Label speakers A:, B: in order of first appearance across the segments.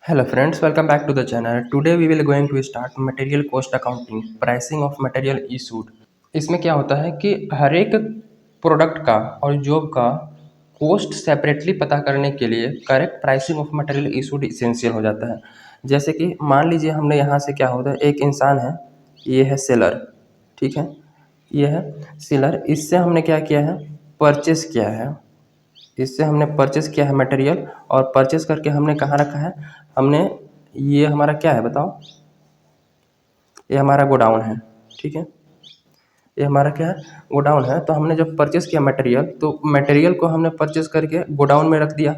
A: Hello friends, welcome back to the channel. Today we will going to start material cost accounting, pricing of material issued. इसमें क्या होता है कि हर एक product का और जॉब का कॉस्ट सेपरेटली पता करने के लिए correct pricing of material issued essential हो जाता है। जैसे कि मान लीजिए हमने यहाँ से क्या होता है, एक इंसान है, ये है सेलर, ठीक है, ये है सेलर, इससे हमने क्या किया है, परचेस किया है, इससे हमने परचेस किया है मटेरियल, और परचेस करके हमने कहाँ रखा है, हमने, ये हमारा क्या है बताओ, ये हमारा गोडाउन है, ठीक है, ये हमारा क्या है, गोडाउन है। तो हमने जब परचेस किया मटेरियल, तो मटेरियल को हमने परचेस करके गोडाउन में रख दिया,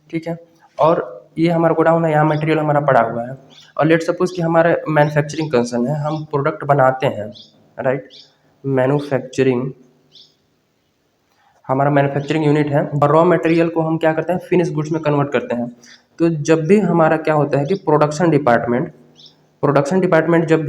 A: ठीक है, और ये हमारा गोडाउन है, यहाँ मटेरियल हमारा पड़ा हुआ है। और लेट सपोज कि हमारा मैन्युफैक्चरिंग कंसर्न है, हम प्रोडक्ट बनाते हैं, राइट, मैन्युफैक्चरिंग, हमारा मैन्युफैक्चरिंग यूनिट है, और रॉ मटेरियल को हम क्या करते हैं, फिनिश गुड्स में कन्वर्ट करते हैं। तो जब भी हमारा क्या होता है कि प्रोडक्शन डिपार्टमेंट जब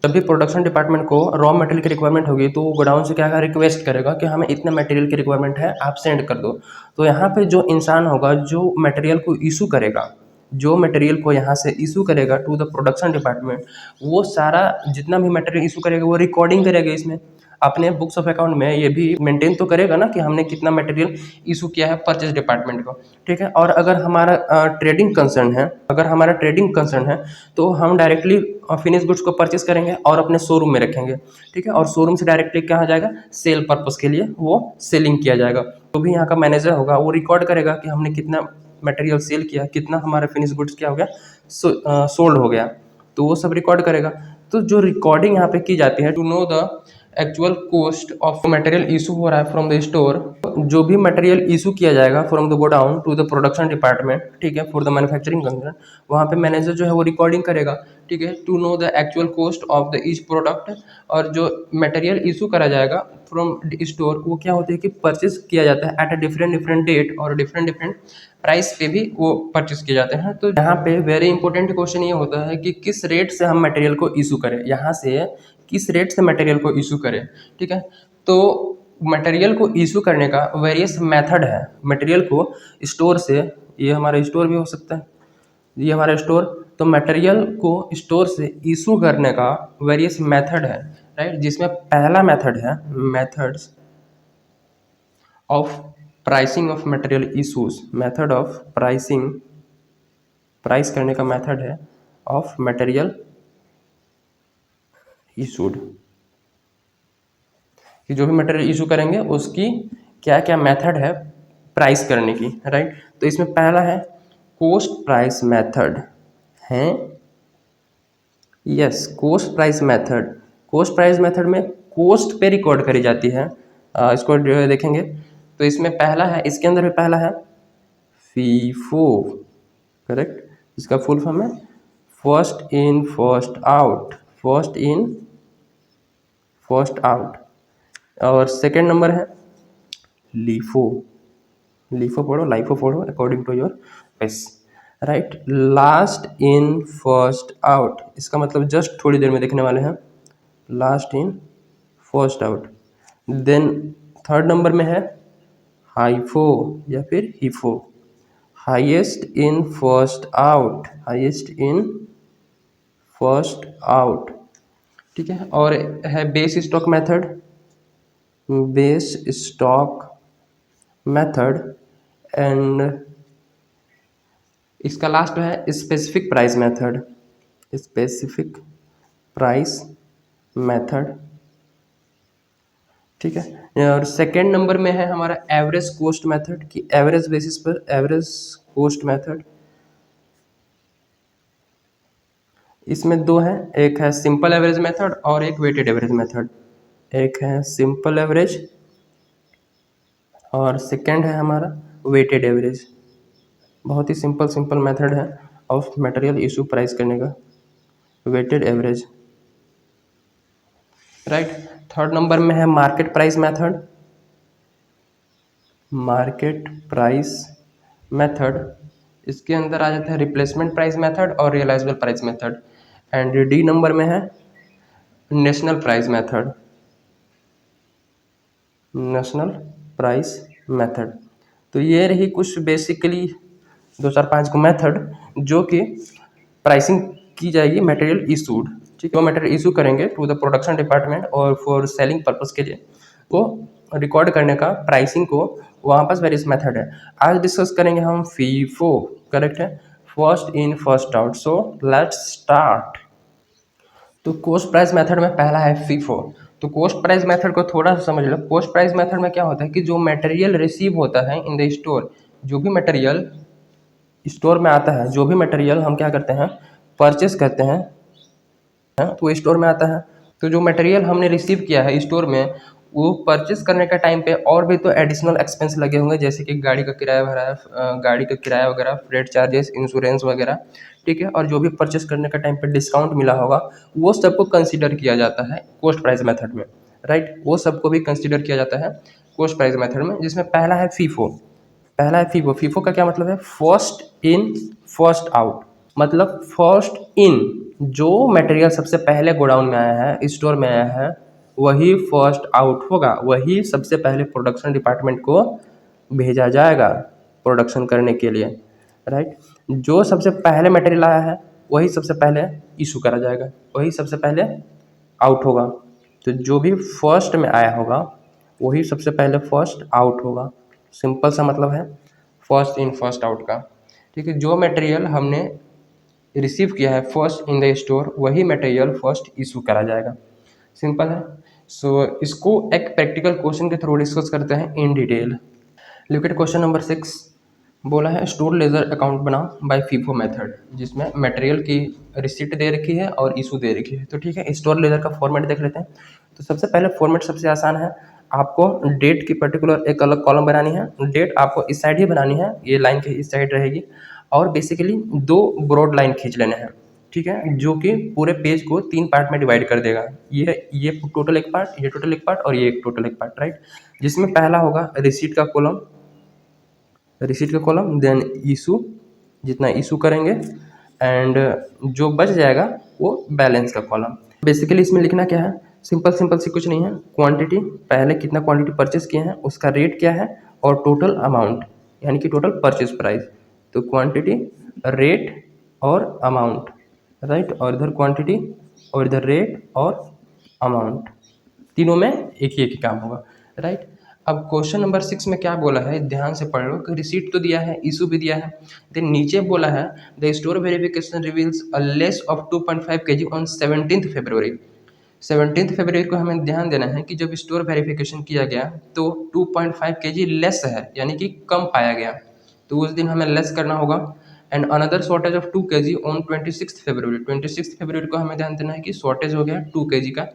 A: भी प्रोडक्शन डिपार्टमेंट को रॉ मटेरियल की रिक्वायरमेंट होगी, तो वो गोडाउन से क्या रिक्वेस्ट करेगा कि हमें इतने मटेरियल की रिक्वायरमेंट है, आप सेंड कर दो। तो यहाँ पे जो इंसान होगा, जो मटेरियल को इशू करेगा, जो मटेरियल को यहाँ से इशू करेगा टू द प्रोडक्शन डिपार्टमेंट, वो सारा जितना भी मटेरियल इशू करेगा वो रिकॉर्डिंग करेगा इसमें, अपने बुक्स ऑफ अकाउंट में ये भी मेंटेन तो करेगा ना कि हमने कितना मटेरियल इशू किया है परचेज डिपार्टमेंट को, ठीक है। और अगर हमारा ट्रेडिंग कंसर्न है, तो हम डायरेक्टली फिनिश गुड्स को परचेस करेंगे और अपने शोरूम में रखेंगे, ठीक है, और शोरूम से डायरेक्टली कहाँ जाएगा, सेल पर्पस के लिए वो सेलिंग किया जाएगा। तो भी यहाँ का मैनेजर होगा, वो रिकॉर्ड करेगा कि हमने कितना मटेरियल सेल किया, कितना हमारा फिनिश गुड्स क्या हो गया, सोल्ड हो गया, तो वो सब रिकॉर्ड करेगा। तो जो रिकॉर्डिंग यहाँ पे की जाती है, to know the actual cost of material issue हो रहा है फ्रॉम द स्टोर, जो भी मटेरियल इशू किया जाएगा from the godown to the production department, ठीक है, फॉर द मैन्युफैक्चरिंग कंसर्न, वहाँ पे मैनेजर जो है वो रिकॉर्डिंग करेगा, ठीक है, to know the actual cost of the each product. और जो मटेरियल इशू करा जाएगा फ्रॉम स्टोर, वो क्या होता है कि परचेज किया जाता है at a different different date और डिफरेंट डिफरेंट प्राइस पे भी वो परचेज किए जाते हैं। तो यहाँ पे वेरी इंपॉर्टेंट क्वेश्चन ये होता है कि किस रेट से हम मटेरियल को इशू करें, यहाँ से किस रेट से मटेरियल को इशू करें, ठीक है। तो मटेरियल को इशू करने का वेरियस मेथड है। मटेरियल को स्टोर से, ये हमारा स्टोर भी हो सकता है, ये हमारा स्टोर, तो मटेरियल को स्टोर से इशू करने का वेरियस मेथड है, राइट, जिसमें पहला मेथड है methods of pricing of material issues, method of pricing, price करने का मेथड है ऑफ मटेरियल इशूड, कि जो भी मटेरियल इशू करेंगे उसकी क्या क्या मेथड है प्राइस करने की, राइट। तो इसमें पहला है कोस्ट प्राइस मेथड है, yes, coast price method. Coast price method में कोस्ट पे रिकॉर्ड करी जाती है, इसको देखेंगे तो इसमें पहला है, इसके अंदर भी पहला है फीफो, करेक्ट, इसका फुल फॉर्म है first in first out, first in first out. और सेकेंड नंबर है लीफो, लीफो पढ़ो, लाइफो पढ़ो, according to your pace, right, last in first out, इसका मतलब जस्ट थोड़ी देर में देखने वाले हैं, last in first out. Then third number में है हाइफो या फिर HIFO, highest in first out, highest in first out, ठीक है। और है base stock method, base stock method, and इसका लास्ट है specific price method, specific price method, ठीक है। और सेकेंड नंबर में है हमारा एवरेज कॉस्ट मेथड, कि एवरेज बेसिस पर एवरेज कॉस्ट मेथड। इसमें दो है, एक है सिंपल एवरेज मेथड और एक वेटेड एवरेज मेथड, एक है सिंपल एवरेज और सेकेंड है हमारा वेटेड एवरेज। बहुत ही सिंपल मेथड है ऑफ मटेरियल इशू प्राइस करने का, weighted average, right. Third number में है market price method, market price method, इसके अंदर आ जाता है रिप्लेसमेंट प्राइस मेथड और realisable price method. And D number में है national price method, national price method. तो ये रही कुछ बेसिकली 2005 को मेथड जो कि प्राइसिंग की जाएगी मटेरियल इशूड, ठीक है। वो मटेरियल इशू करेंगे टू द प्रोडक्शन डिपार्टमेंट और फॉर सेलिंग पर्पस के लिए वो रिकॉर्ड करने का प्राइसिंग को वहाँ पर वेरियस मेथड है। आज डिस्कस करेंगे हम फीफो, करेक्ट है, first in first out. So let's start. तो कॉस्ट प्राइस मेथड में पहला है फीफो। तो कॉस्ट प्राइस मेथड को थोड़ा सा समझ लो। कॉस्ट प्राइस मेथड में क्या होता है कि जो मटेरियल रिसीव होता है इन द स्टोर, जो भी मटेरियल स्टोर में आता है, जो भी मटेरियल हम क्या करते हैं, परचेस करते हैं, तो स्टोर में आता है। तो जो मटेरियल हमने रिसीव किया है स्टोर में, वो परचेस करने का टाइम पे और भी तो एडिशनल एक्सपेंस लगे होंगे, जैसे कि गाड़ी का किराया भरा है, गाड़ी का किराया वगैरह, फ्रेट चार्जेस, इंश्योरेंस वगैरह, ठीक है। और जो भी परचेस करने का टाइम पे डिस्काउंट मिला होगा, वो सबको कंसिडर किया जाता है कॉस्ट प्राइस मेथड में, राइट। वो सबको भी कंसिडर किया जाता है कॉस्ट प्राइस मेथड में, जिसमें पहला है फीफो। पहला है फीफो। फीफो का क्या मतलब है? First in first out. मतलब फर्स्ट इन, जो मटेरियल सबसे पहले गोडाउन में आया है, स्टोर में आया है, वही फर्स्ट आउट होगा, वही सबसे पहले प्रोडक्शन डिपार्टमेंट को भेजा जाएगा प्रोडक्शन करने के लिए, राइट। जो सबसे पहले मटेरियल आया है वही सबसे पहले इशू करा जाएगा, वही सबसे पहले आउट होगा। तो जो भी फर्स्ट में आया होगा वही सबसे पहले फर्स्ट आउट होगा। सिंपल सा मतलब है फर्स्ट इन फर्स्ट आउट का, ठीक है। जो मटेरियल हमने रिसीव किया है फर्स्ट इन द स्टोर, वही मटेरियल फर्स्ट इशू करा जाएगा। सिंपल है। सो इसको एक प्रैक्टिकल क्वेश्चन के थ्रू डिस्कस करते हैं in detail. Look at question number 6। बोला है स्टोर लेजर अकाउंट बनाओ बाय फीफो मेथड, जिसमें मटेरियल की रिसीट दे रखी है और इशू दे रखी है। तो ठीक है, स्टोर लेजर का फॉर्मेट देख लेते हैं। तो सबसे पहले फॉर्मेट सबसे आसान है। आपको डेट की पर्टिकुलर एक अलग कॉलम बनानी है। डेट आपको इस साइड ही बनानी है, ये लाइन के इस साइड रहेगी। और बेसिकली दो ब्रॉड लाइन खींच लेने हैं, ठीक है, जो कि पूरे पेज को 3 पार्ट में डिवाइड कर देगा। ये टोटल एक पार्ट, ये टोटल एक पार्ट और ये एक टोटल एक पार्ट, राइट। जिसमें पहला होगा रिसीट का कॉलम, रिसीट का कॉलम, देन इशू, जितना इशू करेंगे, एंड जो बच जाएगा वो बैलेंस का कॉलम। बेसिकली इसमें लिखना क्या है, सिंपल सिंपल सी कुछ नहीं है। क्वांटिटी, पहले कितना क्वांटिटी परचेस किए हैं, उसका रेट क्या है, और टोटल अमाउंट, यानी कि टोटल परचेस प्राइस। तो क्वांटिटी, रेट और अमाउंट, राइट। और इधर क्वांटिटी और इधर रेट और अमाउंट, तीनों में एक ही काम होगा, राइट। अब क्वेश्चन नंबर 6 में क्या बोला है, ध्यान से पढ़ लो कि रिसीट तो दिया है, इशू भी दिया है। देन नीचे बोला है the store verification reveals a less of 2.5 kg on 17th February. 17th फरवरी को हमें ध्यान देना है कि जब स्टोर वेरिफिकेशन किया गया तो 2.5 kg लेस है, यानी कि कम पाया गया, तो उस दिन हमें लेस करना होगा। And another shortage of 2 kg on 26 फरवरी। 26 फरवरी को हमें ध्यान देना है कि शॉर्टेज हो गया 2 kg का।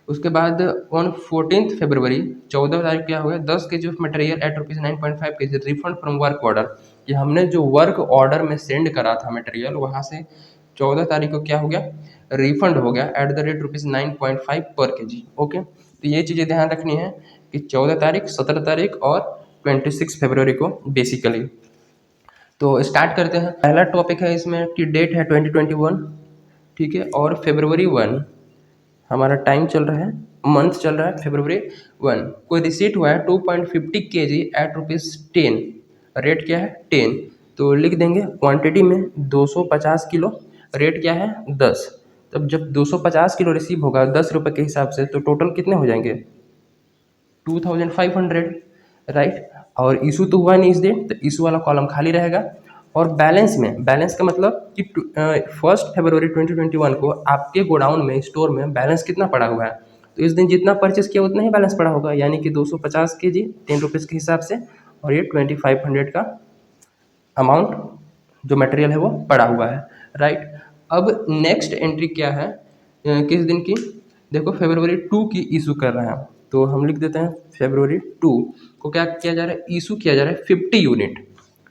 A: उसके बाद ऑन 14th फरवरी, 14 तारीख क्या हो गया, 10 kg of material at ₹9.5 kg refund from work order. ये हमने जो वर्क ऑर्डर में सेंड करा था मटेरियल, वहाँ से 14 तारीख को क्या हो गया, रिफंड हो गया एट द रेट ₹9.5 पर kg। ओके, तो ये चीज़ें ध्यान रखनी है कि 14 तारीख, 17 तारीख और 26 फरवरी को बेसिकली। तो स्टार्ट करते हैं। पहला टॉपिक है इसमें कि डेट है 2021, ठीक है, और फरवरी 1 हमारा टाइम चल रहा है, मंथ चल रहा है फरवरी 1। कोई रिसीट हुआ है 2.50 kg एट ₹10, रेट क्या है 10। तो लिख देंगे क्वांटिटी में 250 किलो, रेट क्या है 10। तब जब 250 किलो रिसीव होगा 10 रुपये के हिसाब से, तो टोटल कितने हो जाएंगे 2500, राइट। और इशू तो हुआ नहीं इस दिन, तो इशू वाला कॉलम खाली रहेगा। और बैलेंस में, बैलेंस का मतलब कि 1 फरवरी 2021 को आपके गोडाउन में, स्टोर में बैलेंस कितना पड़ा हुआ है, तो इस दिन जितना परचेस किया उतना ही बैलेंस पड़ा होगा, यानी कि 250 kg 10 रुपीज़ के हिसाब से, और ये 2500 का अमाउंट जो मटेरियल है वो पड़ा हुआ है, राइट। अब नेक्स्ट एंट्री क्या है, किस दिन की, देखो फरवरी 2 की इशू कर रहे हैं, तो हम लिख देते हैं फरवरी 2 को क्या किया जा रहा है, इशू किया जा रहा है 50 यूनिट,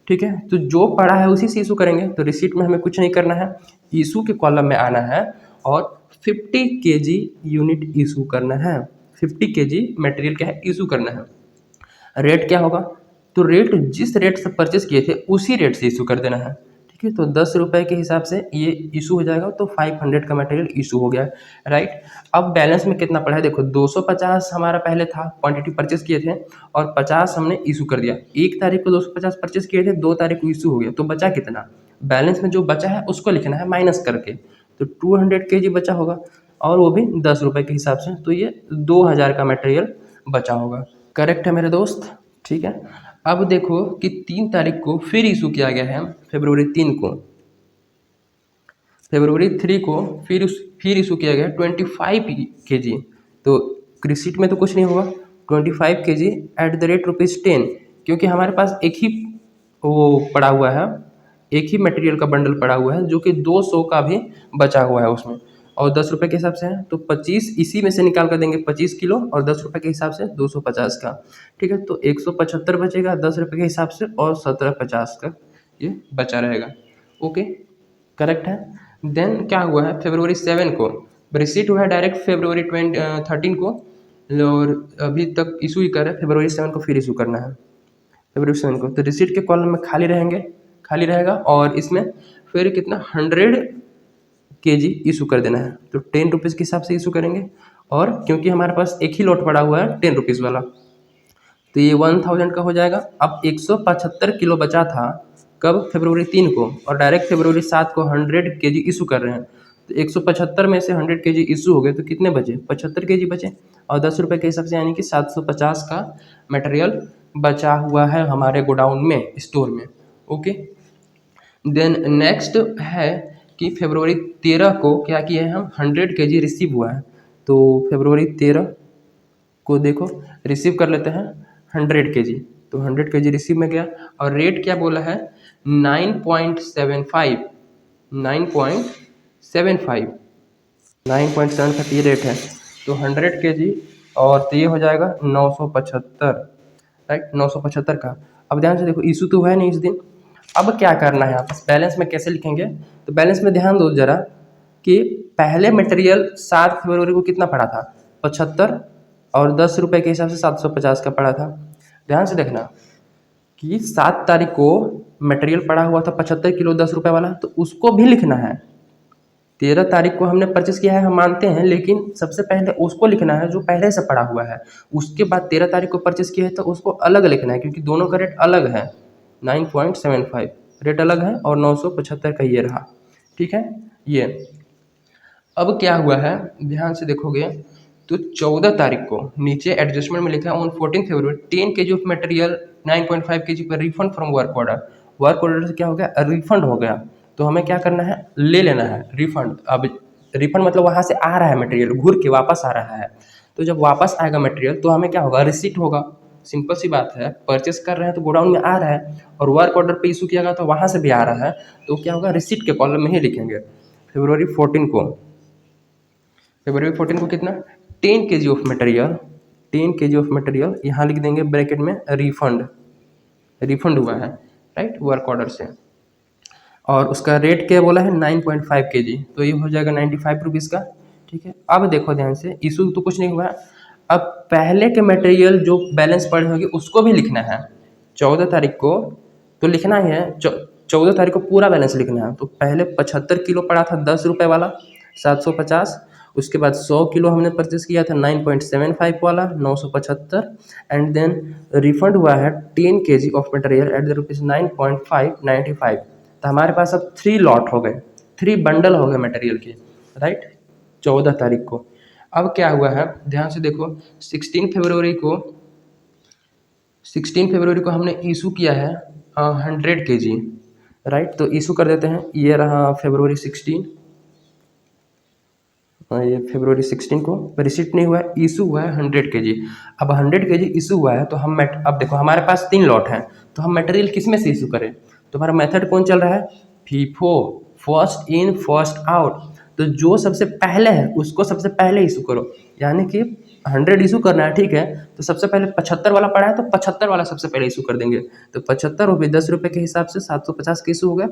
A: ठीक है। तो जो पड़ा है उसी से इशू करेंगे, तो रिसीट में हमें कुछ नहीं करना है, इशू के कॉलम में आना है और 50 kg यूनिट इशू करना है। 50 kg मटेरियल क्या है, इशू करना है। रेट क्या होगा, तो रेट जिस रेट से परचेस किए थे उसी रेट से इशू कर देना है, ठीक है। तो 10 रुपये के हिसाब से ये इशू हो जाएगा, तो 500 का मटेरियल इशू हो गया है, राइट। अब बैलेंस में कितना पड़ा है देखो, 250 हमारा पहले था, क्वांटिटी परचेस किए थे, और 50 हमने इशू कर दिया। 1 तारीख को 250 परचेस किए थे, 2 तारीख को इशू हो गया, तो बचा कितना, बैलेंस में जो बचा है उसको लिखना है माइनस करके। तो 200 kg बचा होगा, और वो भी 10 रुपये के हिसाब से, तो ये 2000 का मटेरियल बचा होगा। करेक्ट है मेरे दोस्त, ठीक है। अब देखो कि 3 तारीख को फिर इशू किया गया है, फरवरी 3 को, फरवरी 3 को फिर इशू किया गया 25 kg। तो रिसीट में तो कुछ नहीं होगा, 25 kg एट द रेट ₹10, क्योंकि हमारे पास एक ही वो पड़ा हुआ है, एक ही मटेरियल का बंडल पड़ा हुआ है, जो कि 200 का भी बचा हुआ है उसमें, और 10 रुपये के हिसाब से है, तो 25 इसी में से निकाल कर देंगे, 25 किलो, और 10 रुपये के हिसाब से 250 का, ठीक है। तो 175 बचेगा 10 रुपये के हिसाब से, और 1750 का ये बचा रहेगा। ओके, करेक्ट है। देन क्या हुआ है, फरवरी 7 को रिसीट हुआ है डायरेक्ट फरवरी 13 को, और अभी तक इशू ही कर रहा है, फरवरी 7 को फिर इशू करना है, फरवरी 7 को। तो रिसीट के कॉलम में खाली रहेगा, और इसमें फिर कितना 100 kg इशू कर देना है, तो 10 रुपीज़ के हिसाब से इशू करेंगे, और क्योंकि हमारे पास एक ही लॉट पड़ा हुआ है 10 रुपीज़ वाला, तो ये 1000 का हो जाएगा। अब 175 किलो बचा था कब, फरवरी 3 को, और डायरेक्ट फरवरी 7 को 100 kg इशू कर रहे हैं, तो 175 में से 100 kg इशू हो गए, तो कितने बचे, 75 kg बचे, और 10 रुपये के हिसाब से यानी कि 750 का मटेरियल बचा हुआ है हमारे गोडाउन में, स्टोर में। ओके, देन नेक्स्ट है कि फरवरी 13 को क्या किए हैं हम, 100 kg रिसीव हुआ है, तो फरवरी 13 को देखो रिसीव कर लेते हैं 100 kg, तो 100 kg रिसीव में गया, और रेट क्या बोला है, 9.75, 9.75, 9.75 ये रेट है, तो 100 kg, और तो ये हो जाएगा 975, राइट, 975 का। अब ध्यान से देखो, इशू तो हुआ है नहीं इस दिन, अब क्या करना है आप बैलेंस में कैसे लिखेंगे, तो बैलेंस में ध्यान दो जरा कि पहले मटेरियल 7 फरवरी को कितना पड़ा था, 75, और 10 रुपये के हिसाब से 750 का पड़ा था। ध्यान से देखना कि 7 तारीख को मटेरियल पड़ा हुआ था 75 किलो 10 रुपये वाला, तो उसको भी लिखना है। 13 तारीख को हमने परचेस किया है, हम मानते हैं, लेकिन सबसे पहले उसको लिखना है जो पहले से पड़ा हुआ है। उसके बाद 13 तारीख को परचेस किया है तो उसको अलग लिखना है, क्योंकि दोनों का रेट अलग है, 9.75 रेट अलग है, और 975 का ये रहा, ठीक है। ये अब क्या हुआ है, ध्यान से देखोगे तो 14 तारीख को नीचे एडजस्टमेंट में लिखा है on 14 February 10 kg of material 9.5 kg पर रिफंड फ्रॉम वर्क ऑर्डर से क्या हो गया, रिफंड हो गया। तो हमें क्या करना है, ले लेना है रिफंड। अब रिफंड मतलब वहाँ से आ रहा है मटेरियल, घूर के वापस आ रहा है, तो जब वापस आएगा मटेरियल तो हमें क्या होगा, रिसीट होगा। सिंपल सी बात है, परचेस कर रहे हैं तो गोडाउन में आ रहा है, और वर्क ऑर्डर पे इशू किया गया तो वहाँ से भी आ रहा है, तो क्या होगा, रिसीट के कॉलम में ही लिखेंगे। फरवरी 14 को कितना, 10 kg of material, 10 kg of material यहाँ लिख देंगे ब्रैकेट में, रिफंड हुआ है, राइट, वर्क ऑर्डर से, और उसका रेट क्या बोला है, 9.5 kg, तो ये हो जाएगा 95 रुपीज़ का, ठीक है। अब देखो ध्यान से, इशू तो कुछ नहीं हुआ, अब पहले के मटेरियल जो बैलेंस पड़े होंगे उसको भी लिखना है। 14 तारीख को तो लिखना ही है, 14 तारीख को पूरा बैलेंस लिखना है। तो पहले 75 किलो पड़ा था 10 रुपये वाला 750, उसके बाद 100 किलो हमने परचेस किया था 9.75 वाला 975, एंड देन रिफंड हुआ है 10 kg of material at the rupees 9.595। तो हमारे पास अब 3 लॉट हो गए, 3 बंडल हो गए मटेरियल के, राइट, 14 तारीख को। अब क्या हुआ है, ध्यान से देखो, 16 फरवरी को हमने इशू किया है 100 kg, राइट। तो इशू कर देते हैं, ये रहा फरवरी 16, ये फरवरी 16 को रिसीट नहीं हुआ है, इशू हुआ है 100 kg। अब 100 kg इशू हुआ है, तो हम अब देखो हमारे पास 3 लॉट हैं, तो हम मटेरियल किस में से इशू करें, तो हमारा मेथड कौन चल रहा है, FIFO, first in first out. तो जो सबसे पहले है उसको सबसे पहले इशू करो, यानी कि 100 इशू करना है, ठीक है, तो सबसे पहले 75 वाला पड़ा है तो 75 वाला सबसे पहले इशू कर देंगे। तो 75 हो गए 10 रुपये के हिसाब से 750 का इशू हो गया,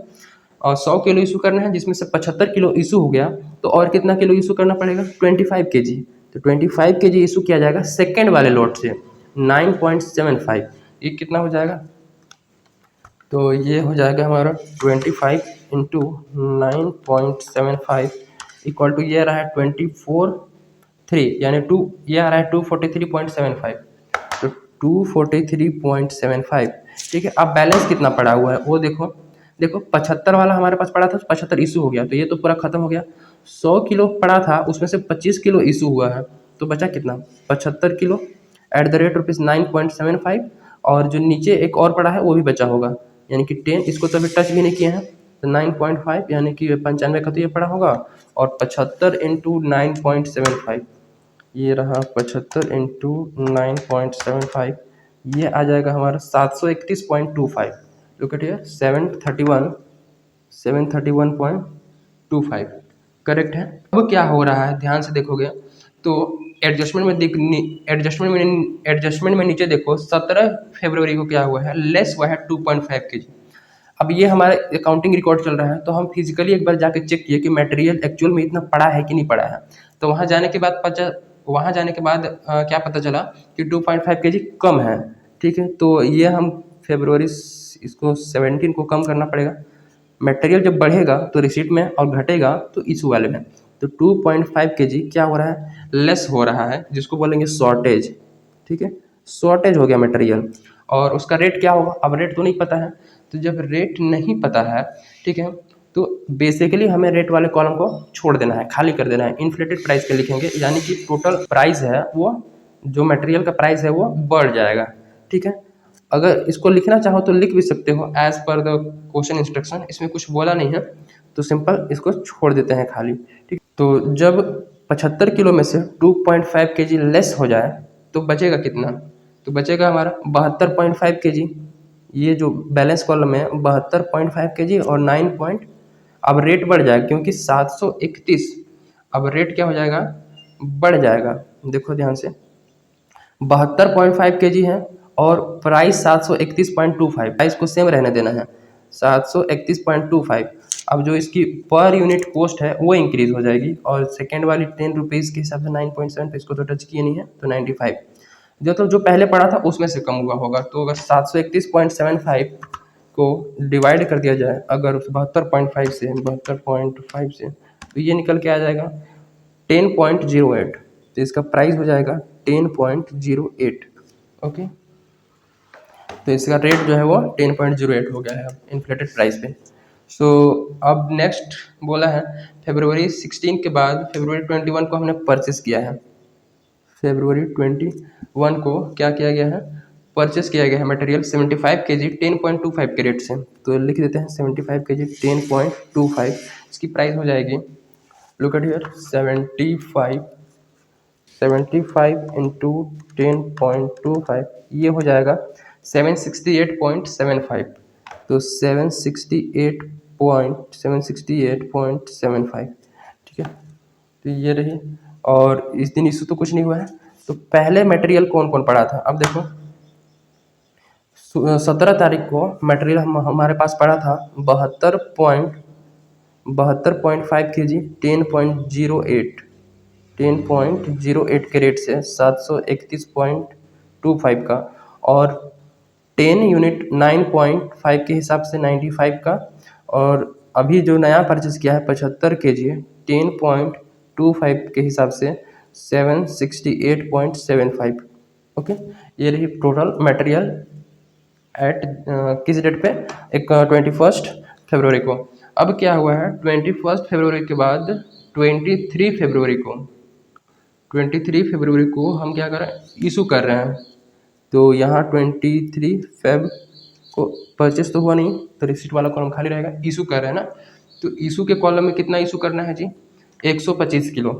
A: और 100 किलो इशू करना है जिसमें से 75 किलो इशू हो गया, तो और कितना किलो इशू करना पड़ेगा, 25 kg। तो 25 kg इशू किया जाएगा सेकेंड वाले लॉट से 9.75, ये कितना हो जाएगा, तो ये हो जाएगा हमारा 25 इंटू 9.75 इक्वल टू ये रहा है 24/3 यानी ये आ रहा है 243.75। तो 243.75 ठीक है। अब बैलेंस कितना पड़ा हुआ है वो देखो। देखो 75 वाला हमारे पास पड़ा था, 75 इशू हो गया, तो ये तो पूरा खत्म हो गया। 100 किलो पड़ा था, उसमें से 25 किलो इशू हुआ है, तो बचा कितना, 75 kilo at the rate rupees 9.75। और जो नीचे एक और पड़ा है वो भी बचा होगा, यानी कि 10, इसको तो अभी टच भी नहीं किए हैं, तो 9.5 यानी कि 95 का तो ये पड़ा होगा। और 75 इंटू 9.75, ये रहा 75 इंटू 9.75, ये आ जाएगा हमारा 731.25। लुक एट हियर, 731.25 करेक्ट है। अब क्या हो रहा है ध्यान से देखोगे तो एडजस्टमेंट में नीचे देखो 17 फरवरी को क्या हुआ है, लेस हुआ है 2.5 kg। अब ये हमारा अकाउंटिंग रिकॉर्ड चल रहा है, तो हम फिजिकली एक बार जाके चेक किए कि मटेरियल एक्चुअल में इतना पड़ा है कि नहीं पड़ा है। तो वहाँ जाने के बाद क्या पता चला कि 2.5 kg कम है। ठीक है, तो ये हम फरवरी इसको 17 को कम करना पड़ेगा। मटेरियल जब बढ़ेगा तो रिसीट में और घटेगा तो इशू वाले में। तो 2.5 kg क्या हो रहा है, लेस हो रहा है, जिसको बोलेंगे शॉर्टेज। ठीक है, शॉर्टेज हो गया मटेरियल। और उसका रेट क्या होगा, अब रेट तो नहीं पता है। तो जब रेट नहीं पता है, ठीक है, तो बेसिकली हमें रेट वाले कॉलम को छोड़ देना है, खाली कर देना है, इन्फ्लेटेड प्राइस के लिखेंगे, यानी कि टोटल प्राइस है वो, जो मटेरियल का प्राइस है वो बढ़ जाएगा। ठीक है, अगर इसको लिखना चाहो तो लिख भी सकते हो as per the question instruction, इसमें कुछ बोला नहीं है, तो सिंपल इसको छोड़ देते हैं खाली। ठीक, तो जब 75 किलो में से 2.5 kg लेस हो जाए तो बचेगा कितना, तो बचेगा हमारा 72.5 kg। ये जो बैलेंस कॉलम है 72.5 kg और 9 पॉइंट, अब रेट बढ़ जाएगा क्योंकि 731, अब रेट क्या हो जाएगा, बढ़ जाएगा। देखो ध्यान से, 72.5 kg है और प्राइस 731.25, प्राइस को सेम रहने देना है 731.25। अब जो इसकी पर यूनिट कॉस्ट है वो इंक्रीज हो जाएगी, और सेकेंड वाली 10 रुपीज़ के हिसाब से 9.7, इसको तो टच किए नहीं है, तो 95 जो पहले पड़ा था उसमें से कम हुआ होगा। तो अगर 731.75 को डिवाइड कर दिया जाए अगर 72.5 से, तो ये निकल के आ जाएगा 10.08। तो इसका प्राइस हो जाएगा 10.08। ओके, तो इसका रेट जो है वो 10.08 हो गया है इन्फ्लेटेड प्राइस पे। सो अब नेक्स्ट बोला है फरवरी 16 के बाद फरवरी 21 को हमने परचेस किया है। फरवरी 21 को क्या किया गया है, परचेस किया गया है मटेरियल 75 kg 10.25 के रेट से। तो लिख देते हैं 75 kg 10.25, इसकी प्राइस हो जाएगी, लुक एट हियर, 75 इंटू 10.25, ये हो जाएगा 768.75। तो 768.75, ठीक है, तो ये रही। और इस दिन इशू तो कुछ नहीं हुआ है। तो पहले मटेरियल कौन कौन पड़ा था, अब देखो 17 तारीख को मटेरियल हमारे पास पड़ा था 72.5 kg 10.08 के रेट से 731.25 का, और 10 यूनिट 9.5 के हिसाब से 95 का, और अभी जो नया परचेस किया है 75 kg 10.25 के हिसाब से 768.75। ओके, ये रही टोटल मटेरियल एट किस डेट पे, एक 21 फरवरी को। अब क्या हुआ है 21 फरवरी के बाद 23 फरवरी को हम क्या कर रहे हैं, इशू कर रहे हैं। तो यहाँ 23 फेब को परचेस तो हुआ नहीं, तो रिसिट वाला कॉलम खाली रहेगा, इशू कर रहे हैं ना। तो इशू के कॉलम में कितना इशू करना है जी, 125 किलो।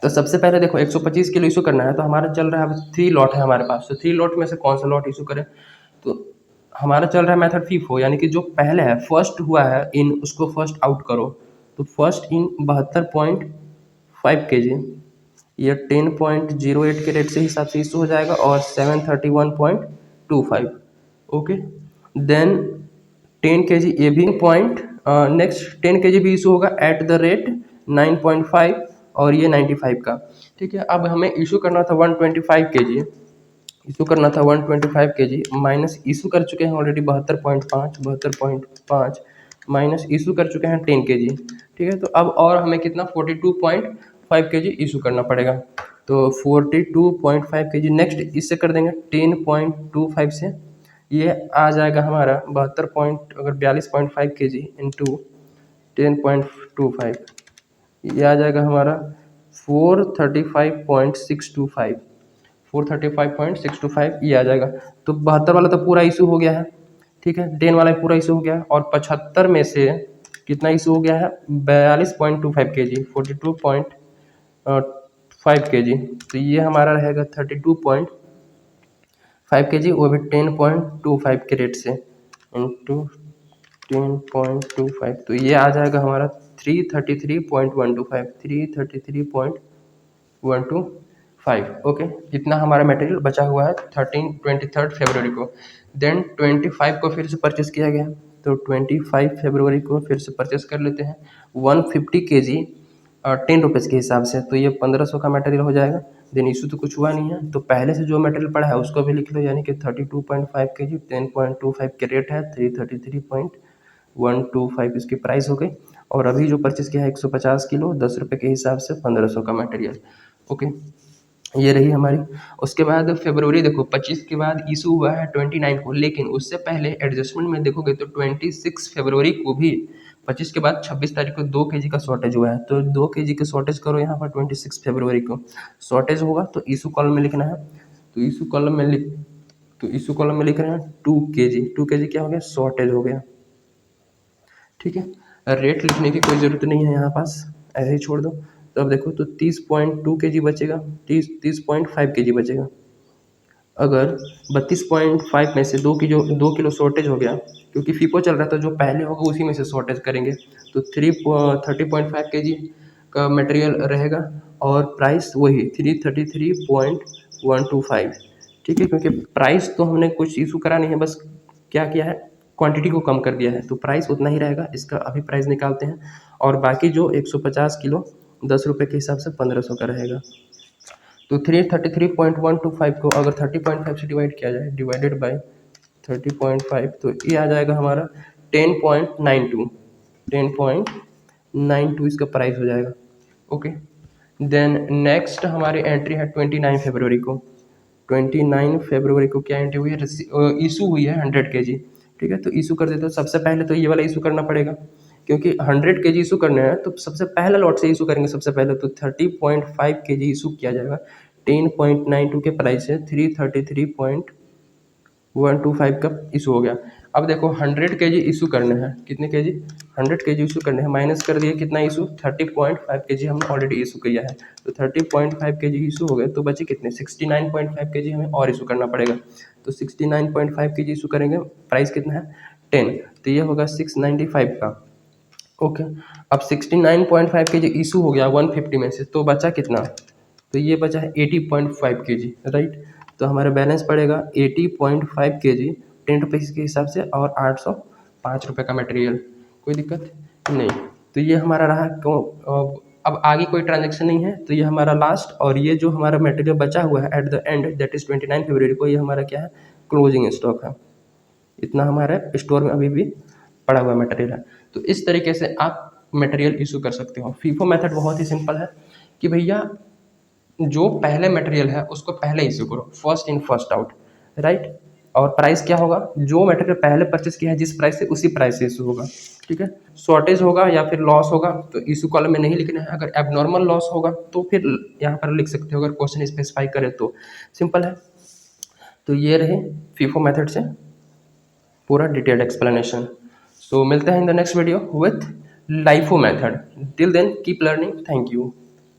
A: तो सबसे पहले देखो 125 किलो इशू करना है, तो हमारा चल रहा है, अब 3 लॉट है हमारे पास, तो 3 लॉट में से कौन सा लॉट इशू करें। तो हमारा चल रहा है मेथड फीफो, यानी कि जो पहले है फर्स्ट हुआ है इन, उसको फर्स्ट आउट करो। तो फर्स्ट इन 72.5 kg, ये 10.08 के रेट से हिसाब से इशू हो जाएगा, और 731.25। ओके, देन 10 kg ये भी पॉइंट, नेक्स्ट 10 kg भी इशू होगा एट द रेट 9.5, और ये 95 का। ठीक है, अब हमें इशू करना था 125 kg, इशू करना था 125 kg, माइनस इशू कर चुके हैं ऑलरेडी 72.5 माइनस इशू कर चुके हैं 10 kg। ठीक है, तो अब और हमें कितना 42.5 kg इशू करना पड़ेगा। तो 42.5 kg नेक्स्ट इससे कर देंगे 10.25 से, ये आ जाएगा हमारा 42.5 kg इंटू 10.25, ये आ जाएगा हमारा 435.625, 435.625 ये आ जाएगा। तो 72 वाला तो पूरा इशू हो गया है, ठीक है, 10 वाला पूरा इशू हो गया है, और 75 में से कितना इशू हो गया है 42.25 kg, 42.5 kg, तो ये हमारा रहेगा 32.5 kg, वो भी 10.25 के रेट से इंटू 10.25, तो ये आ जाएगा हमारा 333.125, 333.125। ओके, इतना हमारा मटेरियल बचा हुआ है 23 फरवरी को। देन 25 को फिर से परचेस किया गया, तो 25 फरवरी को फिर से परचेस कर लेते हैं 150 kg 10 रुपीज़ के हिसाब से, तो ये 1500 का मटेरियल हो जाएगा। देन इशू तो कुछ हुआ नहीं है, तो पहले से जो मटेरियल पड़ा है उसको भी लिख लो, यानी कि 32.5 kg 10.25 के रेट है, 333.125 इसकी प्राइस हो गई। और अभी जो परचेस किया है 150 किलो 10 रुपये के हिसाब से 1500 का मटेरियल। ओके, ये रही हमारी। उसके बाद फरवरी देखो 25 के बाद इशू हुआ है 29 को, लेकिन उससे पहले एडजस्टमेंट में देखोगे तो 26 फरवरी को भी 25 के बाद 26 तारीख को 2 kg का शॉर्टेज हुआ है, तो 2 kg का शॉर्टेज करो यहाँ पर 26 फरवरी को शॉर्टेज होगा, तो इशू कॉलम में लिखना है, तो इशू कॉलम में लिख रहे हैं 2 kg, 2 kg क्या हो गया शॉर्टेज हो गया। ठीक है, रेट लिखने की कोई ज़रूरत नहीं है यहाँ पास, ऐसे ही छोड़ दो। तो अब देखो तो 30.2 kg बचेगा, 30.5 kg बचेगा। अगर 32.5 में से 2 किलो शॉर्टेज हो गया, क्योंकि फीको चल रहा था, जो पहले होगा उसी में से शॉर्टेज करेंगे, तो 30.5 kg का मटेरियल रहेगा, और प्राइस वही 333.125। ठीक है, क्योंकि प्राइस तो हमने कुछ इशू करा नहीं है, बस क्या किया है क्वांटिटी को कम कर दिया है, तो प्राइस उतना ही रहेगा। इसका अभी प्राइस निकालते हैं, और बाकी जो 150 किलो 10 रुपये के हिसाब से 1500 का रहेगा। तो 333.125 को अगर 30.5 से डिवाइड किया जाए, डिवाइडेड बाय 30.5, तो ये आ जाएगा हमारा 10.92, 10.92 इसका प्राइस हो जाएगा। ओके, देन नेक्स्ट हमारी एंट्री है 29 फरवरी को। 29 फरवरी को क्या एंट्री हुई है, इशू हुई है 100 kg। ठीक है, तो इशू कर देते हो, सबसे पहले तो ये वाला इशू करना पड़ेगा, क्योंकि 100 kg इशू करने हैं, तो सबसे पहला लॉट से इशू करेंगे सबसे पहले, तो 30.5 kg इशू किया जाएगा 10.92 के प्राइस से 333.125 का इशू हो गया। अब देखो 100 kg इशू करने हैं, कितने kg 100 kg इशू करने हैं, माइनस कर दिए कितना इशू 30.5 kg हमने ऑलरेडी इशू किया है, तो 30.5 kg इशू हो गए, तो बचे कितने 69.5 kg हमें और इशू करना पड़ेगा, तो 69.5 kg इशू करेंगे, प्राइस कितना है 10, तो ये होगा 695 का। ओके, अब 69.5 kg इशू हो गया 150 में से, तो बचा कितना, तो ये बचा है 80.5 kg, राइट। तो हमारा बैलेंस पड़ेगा 80.5 kg 10 रुपीज़ के हिसाब से, और 805 रुपये का मटेरियल, कोई दिक्कत नहीं। तो ये हमारा रहा अब आगे कोई ट्रांजेक्शन नहीं है, तो ये हमारा लास्ट, और ये जो हमारा मटेरियल बचा हुआ है at the end that is 29 फरवरी को, ये हमारा क्या है क्लोजिंग स्टॉक है, इतना हमारे स्टोर में अभी भी पड़ा हुआ मटेरियल है। तो इस तरीके से आप मटेरियल इशू कर सकते हो। फीफो मेथड बहुत ही सिंपल है कि भैया जो पहले मटेरियल है उसको पहले इशू करो, first in first out, right. और प्राइस क्या होगा, जो मटेरियल पहले परचेस किया है जिस प्राइस से उसी प्राइस से इशू होगा। ठीक है, शॉर्टेज होगा या फिर लॉस होगा तो इशू कॉलम में नहीं लिखना है, अगर एबनॉर्मल लॉस होगा तो फिर यहाँ पर लिख सकते हो, अगर क्वेश्चन स्पेसिफाई करे तो सिंपल है। तो ये रहे फीफो मेथड से पूरा डिटेल्ड एक्सप्लेनेशन। सो मिलते हैं in the next video with LIFO method. Till then keep learning, thank you.